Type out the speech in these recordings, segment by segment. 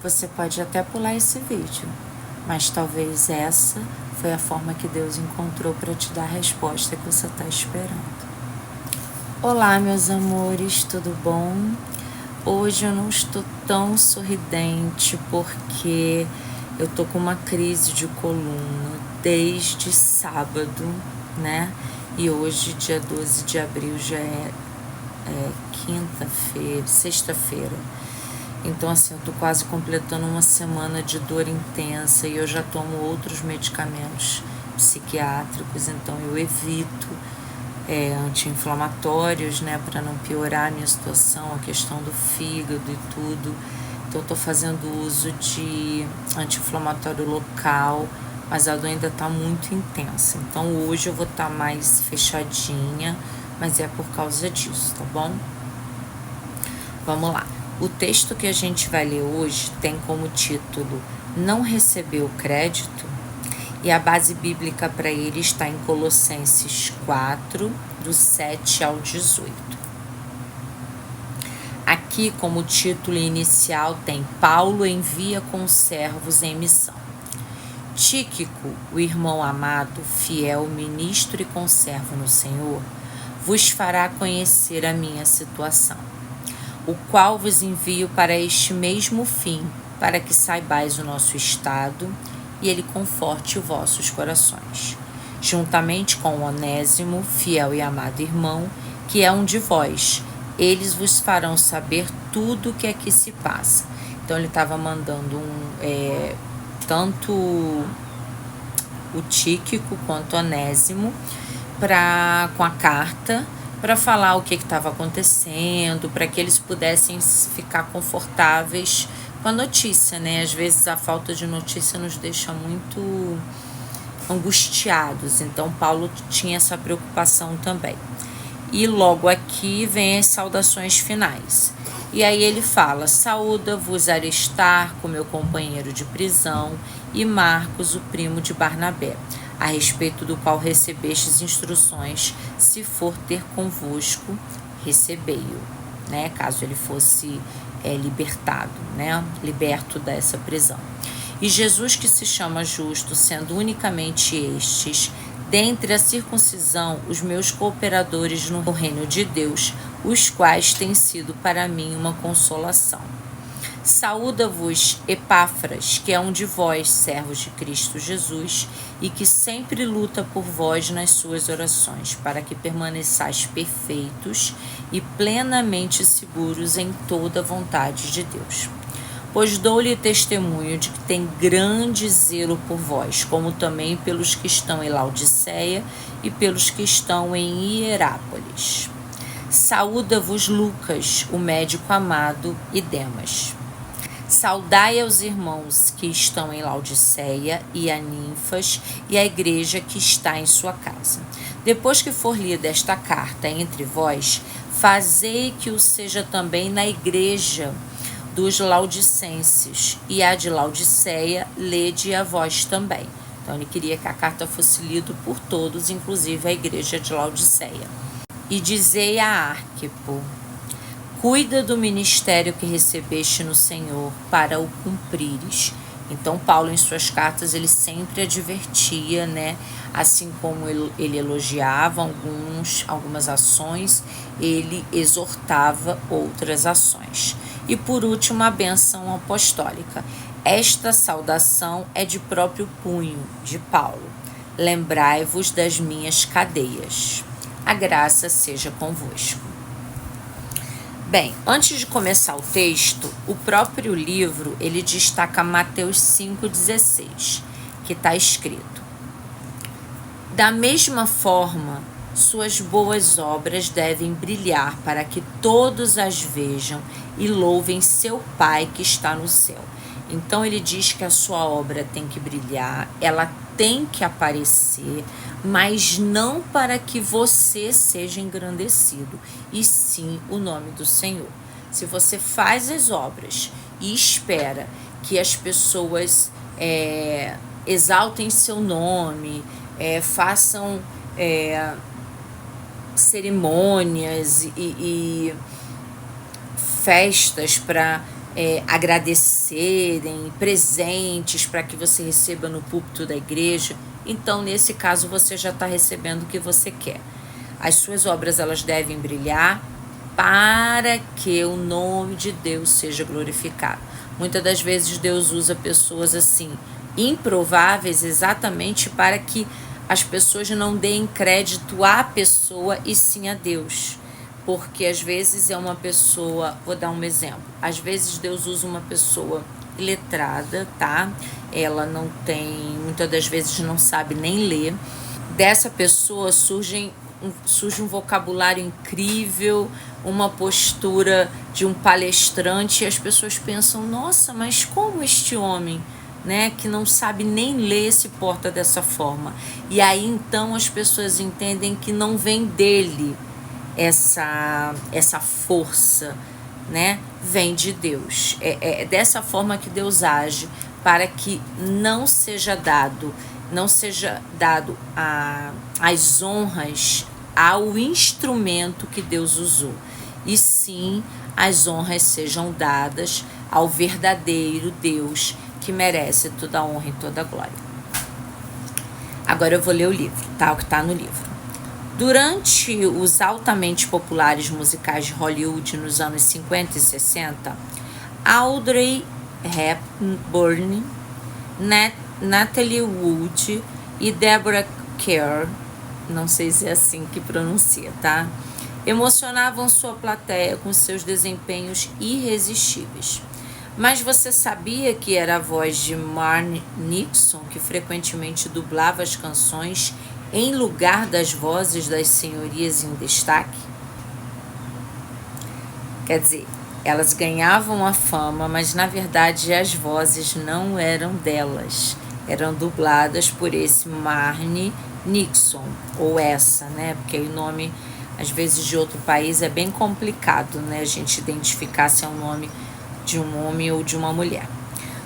Você pode até pular esse vídeo, mas talvez essa foi a forma que Deus encontrou para te dar a resposta que você está esperando. Olá, meus amores, tudo bom? Hoje eu não estou tão sorridente porque eu tô com uma crise de coluna desde sábado, né? E hoje, dia 12 de abril, já é quinta-feira, sexta-feira. Então, assim, eu tô quase completando uma semana de dor intensa e eu já tomo outros medicamentos psiquiátricos, então eu evito anti-inflamatórios, né, para não piorar a minha situação, a questão do fígado e tudo. Então, eu tô fazendo uso de anti-inflamatório local, mas a dor ainda tá muito intensa. Então, hoje eu vou estar mais fechadinha, mas é por causa disso, tá bom? Vamos lá. O texto que a gente vai ler hoje tem como título Não Recebeu Crédito, e a base bíblica para ele está em Colossenses 4, do 7 ao 18. Aqui, como título inicial, tem Paulo envia conservos em missão. Tíquico, o irmão amado, fiel, ministro e conservo no Senhor, vos fará conhecer a minha situação, o qual vos envio para este mesmo fim, para que saibais o nosso estado e ele conforte os vossos corações, juntamente com Onésimo, fiel e amado irmão, que é um de vós. Eles vos farão saber tudo o que aqui se passa. Então ele estava mandando tanto o Tíquico quanto o Onésimo com a carta, para falar o que estava acontecendo, para que eles pudessem ficar confortáveis com a notícia, né? Às vezes a falta de notícia nos deixa muito angustiados, então Paulo tinha essa preocupação também. E logo aqui vem as saudações finais. E aí ele fala: saúda-vos Aristarco, meu companheiro de prisão, e Marcos, o primo de Barnabé, a respeito do qual recebestes instruções, se for ter convosco, recebei-o, né? Caso ele fosse libertado, né? Liberto dessa prisão. E Jesus, que se chama justo, sendo unicamente estes, dentre a circuncisão, os meus cooperadores no reino de Deus, os quais têm sido para mim uma consolação. Saúda-vos Epáfras, que é um de vós, servos de Cristo Jesus, e que sempre luta por vós nas suas orações, para que permaneçais perfeitos e plenamente seguros em toda a vontade de Deus. Pois dou-lhe testemunho de que tem grande zelo por vós, como também pelos que estão em Laodiceia e pelos que estão em Hierápolis. Saúda-vos Lucas, o médico amado, e Demas. Saudai aos irmãos que estão em Laodiceia e a Ninfas e a igreja que está em sua casa. Depois que for lida esta carta entre vós, fazei que o seja também na igreja dos Laodicenses, e a de Laodiceia lede a vós também. Então ele queria que a carta fosse lida por todos, inclusive a igreja de Laodiceia. E dizei a Arquipo: cuida do ministério que recebeste no Senhor para o cumprires. Então Paulo, em suas cartas, ele sempre advertia, né? Assim como ele elogiava algumas ações, ele exortava outras ações. E por último, a bênção apostólica. Esta saudação é de próprio punho de Paulo. Lembrai-vos das minhas cadeias. A graça seja convosco. Bem, antes de começar o texto, o próprio livro, ele destaca Mateus 5,16, que está escrito: da mesma forma, suas boas obras devem brilhar para que todos as vejam e louvem seu Pai que está no céu. Então ele diz que a sua obra tem que brilhar, ela tem que aparecer, mas não para que você seja engrandecido, e sim o nome do Senhor. Se você faz as obras e espera que as pessoas exaltem seu nome, façam cerimônias e festas para agradecerem, presentes para que você receba no púlpito da igreja, então nesse caso você já está recebendo o que você quer. As suas obras elas devem brilhar para que o nome de Deus seja glorificado. Muitas das vezes Deus usa pessoas assim, improváveis, exatamente para que as pessoas não deem crédito à pessoa e sim a Deus. Porque às vezes é uma pessoa, vou dar um exemplo, às vezes Deus usa uma pessoa iletrada, tá? Ela não tem, muitas das vezes não sabe nem ler. Dessa pessoa surge um vocabulário incrível, uma postura de um palestrante, e as pessoas pensam, nossa, mas como este homem, né, que não sabe nem ler, se porta dessa forma? E aí então as pessoas entendem que não vem dele essa força, né? Vem de Deus. É dessa forma que Deus age, para que não seja dado as honras ao instrumento que Deus usou, e sim as honras sejam dadas ao verdadeiro Deus, que merece toda a honra e toda a glória. Agora eu vou ler o livro, tá? O que está no livro. Durante os altamente populares musicais de Hollywood nos anos 50 e 60, Audrey Hepburn, Natalie Wood e Deborah Kerr, não sei se é assim que pronuncia, tá? Emocionavam sua plateia com seus desempenhos irresistíveis. Mas você sabia que era a voz de Marni Nixon que frequentemente dublava as canções em lugar das vozes das senhorias em destaque? Quer dizer, elas ganhavam a fama, mas na verdade as vozes não eram delas, eram dubladas por esse Marni Nixon, ou essa, né? Porque o nome, às vezes, de outro país é bem complicado, né? A gente identificar se é um nome de um homem ou de uma mulher.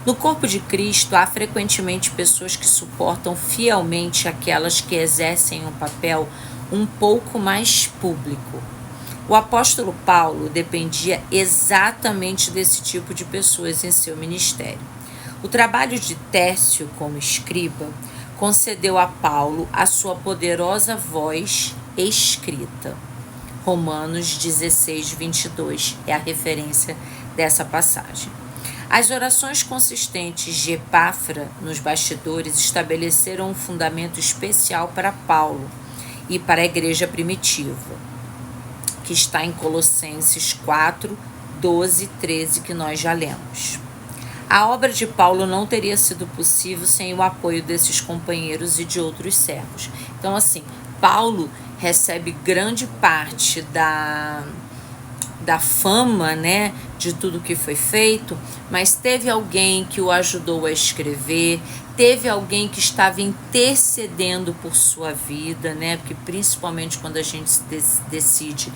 No corpo de Cristo, há frequentemente pessoas que suportam fielmente aquelas que exercem um papel um pouco mais público. O apóstolo Paulo dependia exatamente desse tipo de pessoas em seu ministério. O trabalho de Tércio como escriba concedeu a Paulo a sua poderosa voz escrita. Romanos 16, 22 é a referência dessa passagem. As orações consistentes de Epáfra nos bastidores estabeleceram um fundamento especial para Paulo e para a igreja primitiva, que está em Colossenses 4, 12 e 13, que nós já lemos. A obra de Paulo não teria sido possível sem o apoio desses companheiros e de outros servos. Então, assim, Paulo recebe grande parte da fama, né, de tudo que foi feito, mas teve alguém que o ajudou a escrever, teve alguém que estava intercedendo por sua vida, né, porque principalmente quando a gente decide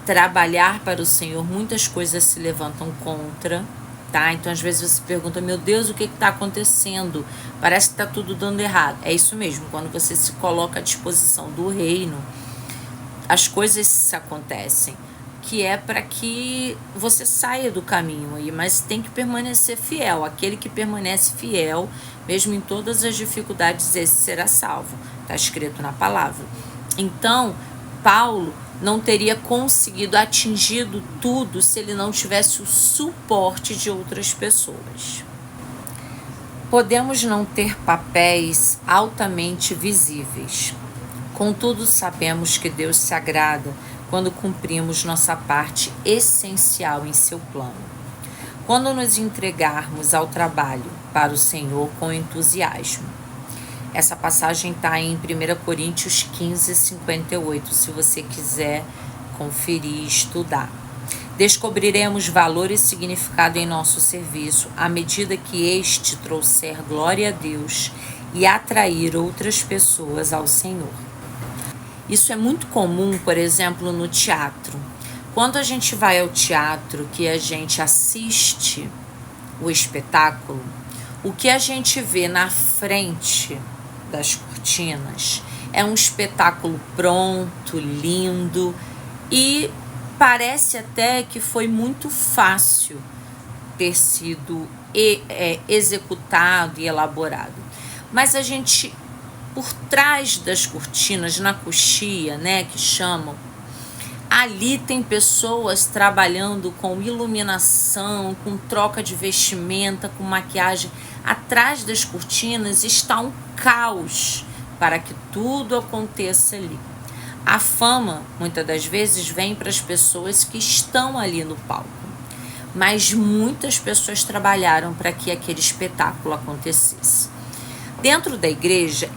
trabalhar para o Senhor, muitas coisas se levantam contra, tá? Então às vezes você pergunta, meu Deus, o que está acontecendo? Parece que está tudo dando errado. É isso mesmo, quando você se coloca à disposição do reino, as coisas acontecem, que é para que você saia do caminho aí, mas tem que permanecer fiel. Aquele que permanece fiel, mesmo em todas as dificuldades, esse será salvo. Está escrito na palavra. Então, Paulo não teria conseguido atingido tudo se ele não tivesse o suporte de outras pessoas. Podemos não ter papéis altamente visíveis. Contudo, sabemos que Deus se agrada quando cumprimos nossa parte essencial em seu plano. Quando nos entregarmos ao trabalho para o Senhor com entusiasmo. Essa passagem está em 1 Coríntios 15, 58, se você quiser conferir e estudar. Descobriremos valor e significado em nosso serviço à medida que este trouxer glória a Deus e atrair outras pessoas ao Senhor. Isso é muito comum, por exemplo, no teatro. Quando a gente vai ao teatro, que a gente assiste o espetáculo, o que a gente vê na frente das cortinas é um espetáculo pronto, lindo, e parece até que foi muito fácil ter sido executado e elaborado. Mas a gente, por trás das cortinas, na coxia, né, que chamam, ali tem pessoas trabalhando com iluminação, com troca de vestimenta, com maquiagem. Atrás das cortinas está um caos para que tudo aconteça ali. A fama, muitas das vezes, vem para as pessoas que estão ali no palco. Mas muitas pessoas trabalharam para que aquele espetáculo acontecesse. Dentro da igreja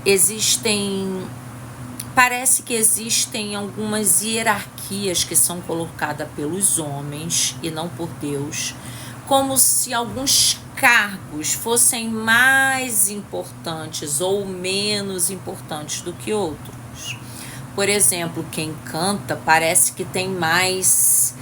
parece que existem algumas hierarquias que são colocadas pelos homens e não por Deus, como se alguns cargos fossem mais importantes ou menos importantes do que outros. Por exemplo, quem canta parece que tem mais,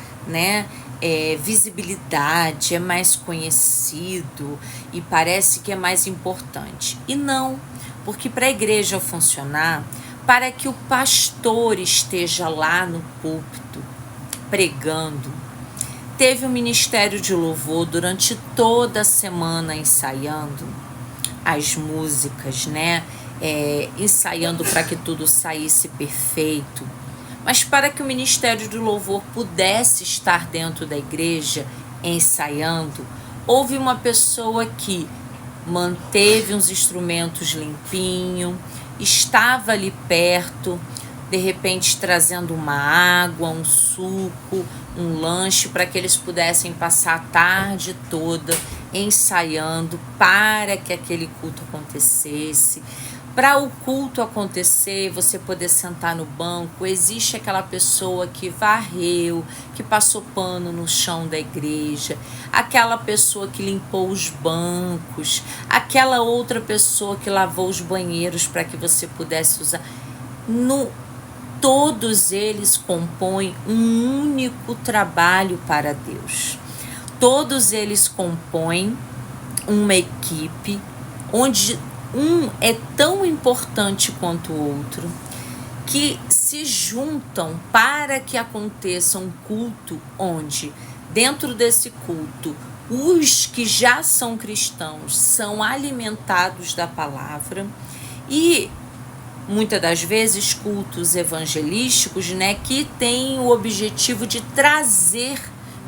visibilidade, é mais conhecido e parece que é mais importante. E não, porque para a igreja funcionar, para que o pastor esteja lá no púlpito pregando, teve um ministério de louvor durante toda a semana ensaiando as músicas, ensaiando para que tudo saísse perfeito. Mas para que o ministério de louvor pudesse estar dentro da igreja ensaiando, houve uma pessoa que manteve uns instrumentos limpinhos, estava ali perto, de repente trazendo uma água, um suco, um lanche, para que eles pudessem passar a tarde toda ensaiando para que aquele culto acontecesse. Para o culto acontecer, você poder sentar no banco, existe aquela pessoa que varreu, que passou pano no chão da igreja, aquela pessoa que limpou os bancos, aquela outra pessoa que lavou os banheiros para que você pudesse usar. Todos eles compõem um único trabalho para Deus. Todos eles compõem uma equipe onde um é tão importante quanto o outro, que se juntam para que aconteça um culto onde, dentro desse culto, os que já são cristãos são alimentados da palavra e, muitas das vezes, cultos evangelísticos, que têm o objetivo de trazer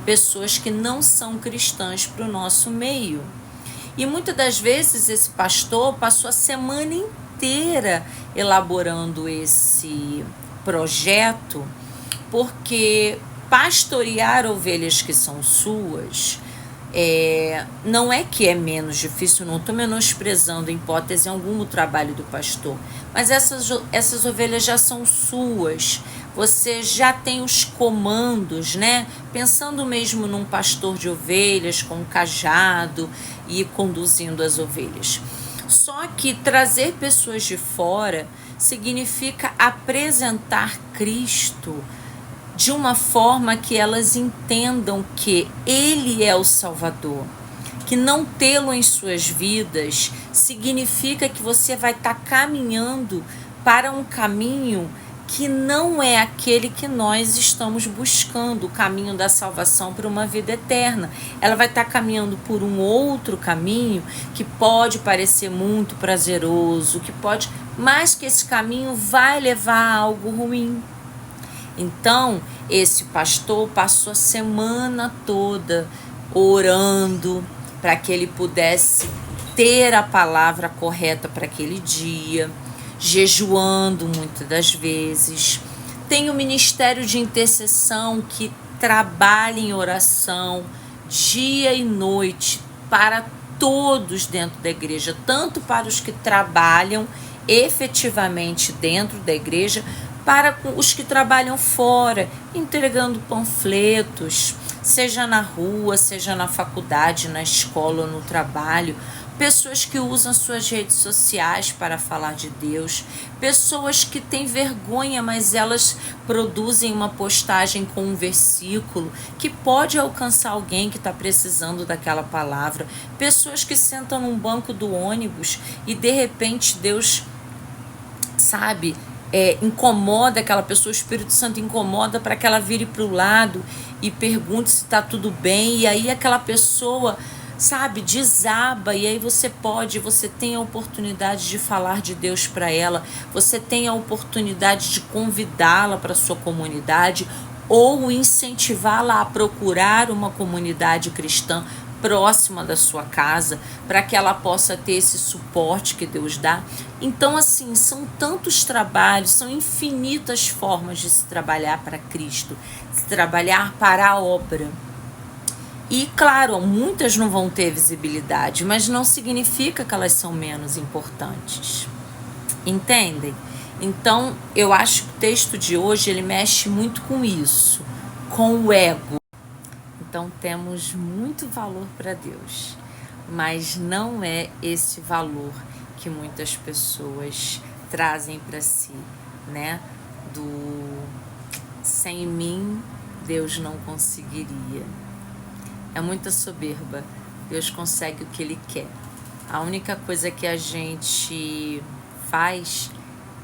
pessoas que não são cristãs para o nosso meio. E muitas das vezes esse pastor passou a semana inteira elaborando esse projeto, porque pastorear ovelhas que são suas não é que é menos difícil, não estou menosprezando em hipótese alguma o trabalho do pastor, mas essas ovelhas já são suas. Você já tem os comandos, Pensando mesmo num pastor de ovelhas com um cajado e conduzindo as ovelhas. Só que trazer pessoas de fora significa apresentar Cristo de uma forma que elas entendam que Ele é o Salvador. Que não tê-lo em suas vidas significa que você vai estar caminhando para um caminho que não é aquele que nós estamos buscando, o caminho da salvação para uma vida eterna. Ela vai estar caminhando por um outro caminho que pode parecer muito prazeroso, mas que esse caminho vai levar a algo ruim. Então, esse pastor passou a semana toda orando para que ele pudesse ter a palavra correta para aquele dia, jejuando muitas das vezes. Tem o ministério de intercessão que trabalha em oração dia e noite para todos dentro da igreja, tanto para os que trabalham efetivamente dentro da igreja, para os que trabalham fora, entregando panfletos, seja na rua, seja na faculdade, na escola ou no trabalho. Pessoas que usam suas redes sociais para falar de Deus, pessoas que têm vergonha, mas elas produzem uma postagem com um versículo que pode alcançar alguém que está precisando daquela palavra, pessoas que sentam num banco do ônibus e de repente Deus, incomoda aquela pessoa, o Espírito Santo incomoda para que ela vire para o lado e pergunte se está tudo bem, e aí aquela pessoa, sabe, desaba, e aí você tem a oportunidade de falar de Deus para ela, você tem a oportunidade de convidá-la para sua comunidade ou incentivá-la a procurar uma comunidade cristã próxima da sua casa, para que ela possa ter esse suporte que Deus dá. Então, assim, são tantos trabalhos, são infinitas formas de se trabalhar para Cristo, se trabalhar para a obra. E, claro, muitas não vão ter visibilidade, mas não significa que elas são menos importantes. Entendem? Então, eu acho que o texto de hoje, ele mexe muito com isso, com o ego. Então, temos muito valor para Deus, mas não é esse valor que muitas pessoas trazem para si, né? Sem mim, Deus não conseguiria. É muita soberba. Deus consegue o que Ele quer. A única coisa que a gente faz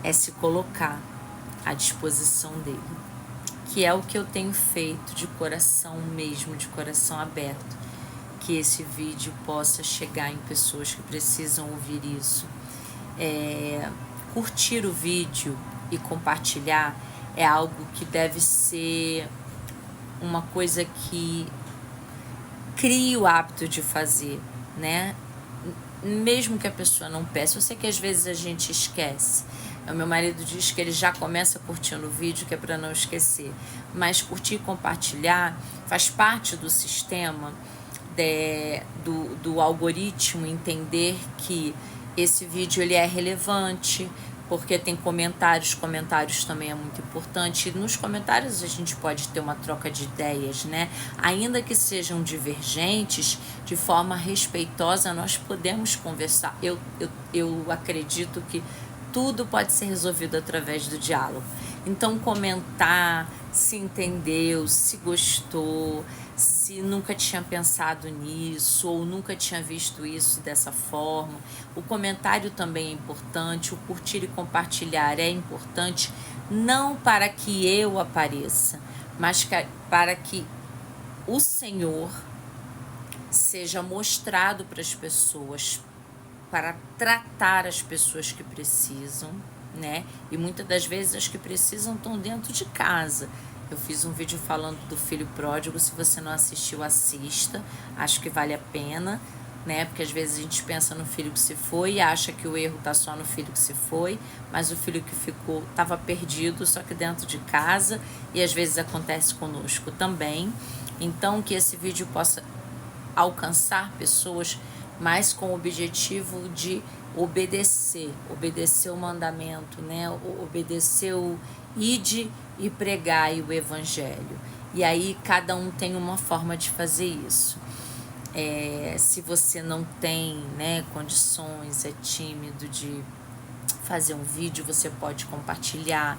é se colocar à disposição dele, que é o que eu tenho feito de coração mesmo, de coração aberto, que esse vídeo possa chegar em pessoas que precisam ouvir isso. Curtir o vídeo e compartilhar é algo que deve ser uma coisa que crie o hábito de fazer, né? Mesmo que a pessoa não peça. Eu sei que às vezes a gente esquece. O meu marido diz que ele já começa curtindo o vídeo, que é para não esquecer. Mas curtir e compartilhar faz parte do sistema do algoritmo entender que esse vídeo ele é relevante, porque tem comentários também é muito importante. E nos comentários a gente pode ter uma troca de ideias, né? Ainda que sejam divergentes, de forma respeitosa nós podemos conversar. Eu acredito que tudo pode ser resolvido através do diálogo. Então, comentar se entendeu, se gostou, se nunca tinha pensado nisso ou nunca tinha visto isso dessa forma. O comentário também é importante, o curtir e compartilhar é importante, não para que eu apareça, mas para que o Senhor seja mostrado para as pessoas, para tratar as pessoas que precisam, né? E muitas das vezes as que precisam estão dentro de casa. Eu fiz um vídeo falando do filho pródigo, se você não assistiu, assista, acho que vale a pena, né? Porque às vezes a gente pensa no filho que se foi e acha que o erro tá só no filho que se foi, mas o filho que ficou estava perdido, só que dentro de casa, e às vezes acontece conosco também. Então, que esse vídeo possa alcançar pessoas, mas com o objetivo de obedecer o mandamento, né? Obedecer o ide e pregai o evangelho. E aí cada um tem uma forma de fazer isso. Se você não tem, né, condições, é tímido de fazer um vídeo, você pode compartilhar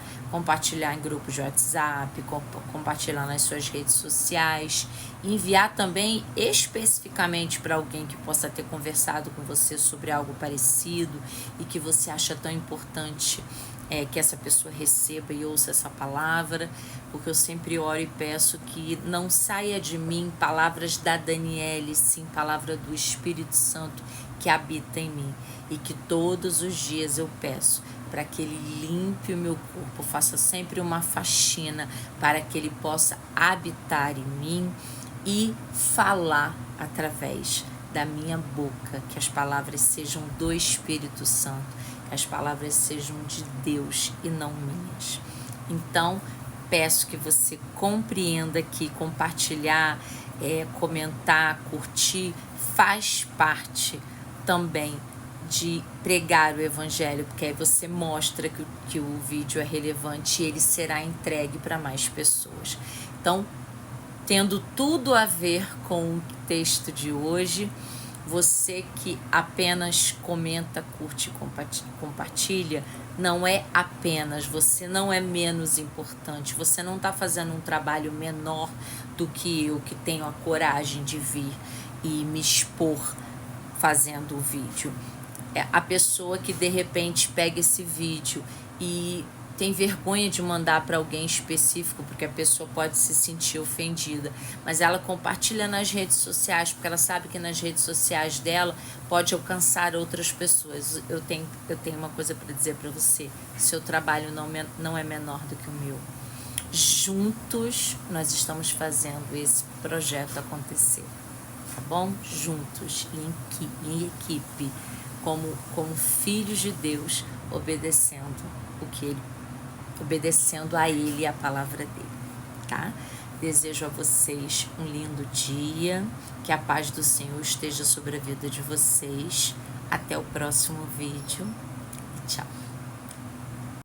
em grupos de WhatsApp, compartilhar nas suas redes sociais, enviar também especificamente para alguém que possa ter conversado com você sobre algo parecido e que você acha tão importante que essa pessoa receba e ouça essa palavra, porque eu sempre oro e peço que não saia de mim palavras da Daniele, sim palavra do Espírito Santo que habita em mim, e que todos os dias eu peço para que Ele limpe o meu corpo, faça sempre uma faxina para que Ele possa habitar em mim e falar através da minha boca, que as palavras sejam do Espírito Santo, que as palavras sejam de Deus e não minhas. Então, peço que você compreenda que compartilhar, comentar, curtir, faz parte também de pregar o evangelho, porque aí você mostra que o vídeo é relevante e ele será entregue para mais pessoas. Então, tendo tudo a ver com o texto de hoje, você que apenas comenta, curte e compartilha, não é apenas, você não é menos importante, você não está fazendo um trabalho menor do que eu, que tenho a coragem de vir e me expor fazendo o vídeo. A pessoa que de repente pega esse vídeo e tem vergonha de mandar para alguém específico, porque a pessoa pode se sentir ofendida, mas ela compartilha nas redes sociais, porque ela sabe que nas redes sociais dela pode alcançar outras pessoas. Eu tenho uma coisa para dizer para você: seu trabalho não é menor do que o meu. Juntos nós estamos fazendo esse projeto acontecer, tá bom? Juntos, em equipe, como filhos de Deus, obedecendo a Ele e a palavra dele, tá? Desejo a vocês um lindo dia, que a paz do Senhor esteja sobre a vida de vocês. Até o próximo vídeo e tchau.